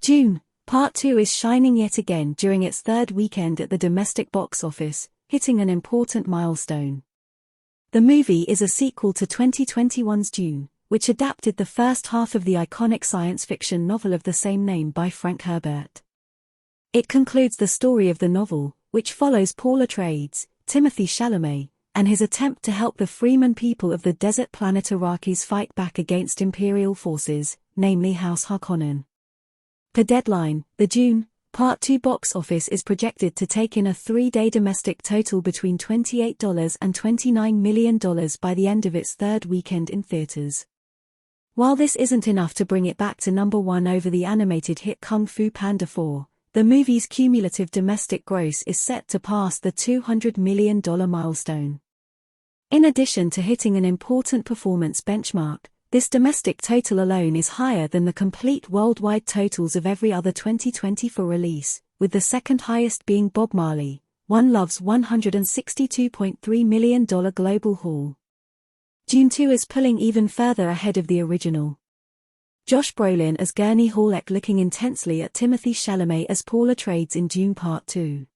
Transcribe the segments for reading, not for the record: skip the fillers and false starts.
Dune, Part 2 is shining yet again during its third weekend at the domestic box office, hitting an important milestone. The movie is a sequel to 2021's Dune, which adapted the first half of the iconic science fiction novel of the same name by Frank Herbert. It concludes the story of the novel, which follows Paul Atreides, Timothée Chalamet, and his attempt to help the freeman people of the desert planet Arrakis fight back against Imperial forces, namely House Harkonnen. Per deadline, the Dune, Part 2 box office is projected to take in a 3-day domestic total between $28 and $29 million by the end of its third weekend in theaters. While this isn't enough to bring it back to number 1 over the animated hit Kung Fu Panda 4, the movie's cumulative domestic gross is set to pass the $200 million milestone. In addition to hitting an important performance benchmark, this domestic total alone is higher than the complete worldwide totals of every other 2024 release, with the second highest being Bob Marley, One Love's $162.3 million global haul. Dune 2 is pulling even further ahead of the original. Josh Brolin as Gurney Halleck looking intensely at Timothée Chalamet as Paul Atreides in Dune Part 2.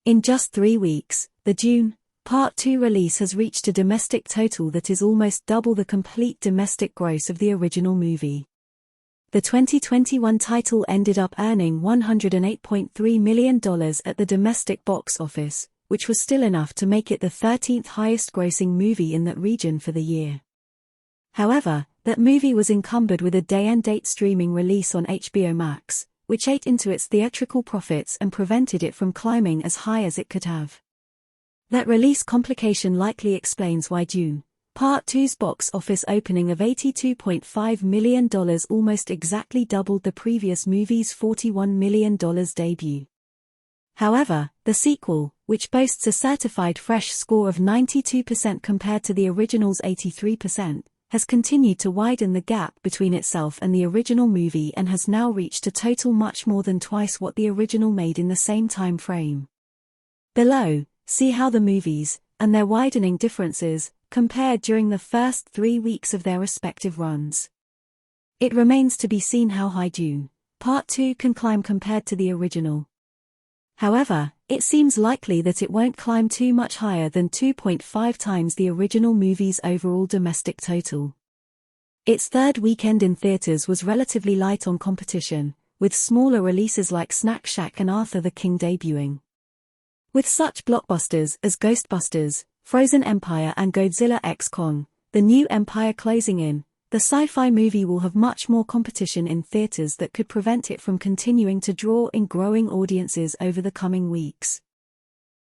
In just 3 weeks, the Dune, Part 2 release has reached a domestic total that is almost double the complete domestic gross of the original movie. The 2021 title ended up earning $108.3 million at the domestic box office, which was still enough to make it the 13th highest grossing movie in that region for the year. However, that movie was encumbered with a day-and-date streaming release on HBO Max, which ate into its theatrical profits and prevented it from climbing as high as it could have. That release complication likely explains why Dune, Part 2's box office opening of $82.5 million almost exactly doubled the previous movie's $41 million debut. However, the sequel, which boasts a certified fresh score of 92% compared to the original's 83%, has continued to widen the gap between itself and the original movie and has now reached a total much more than twice what the original made in the same time frame. Below, see how the movies, and their widening differences, compared during the first 3 weeks of their respective runs. It remains to be seen how high Dune, Part 2 can climb compared to the original. However, it seems likely that it won't climb too much higher than 2.5 times the original movie's overall domestic total. Its third weekend in theaters was relatively light on competition, with smaller releases like Snack Shack and Arthur the King debuting. With such blockbusters as Ghostbusters, Frozen Empire and Godzilla x Kong, the new Empire closing in, the sci-fi movie will have much more competition in theaters that could prevent it from continuing to draw in growing audiences over the coming weeks.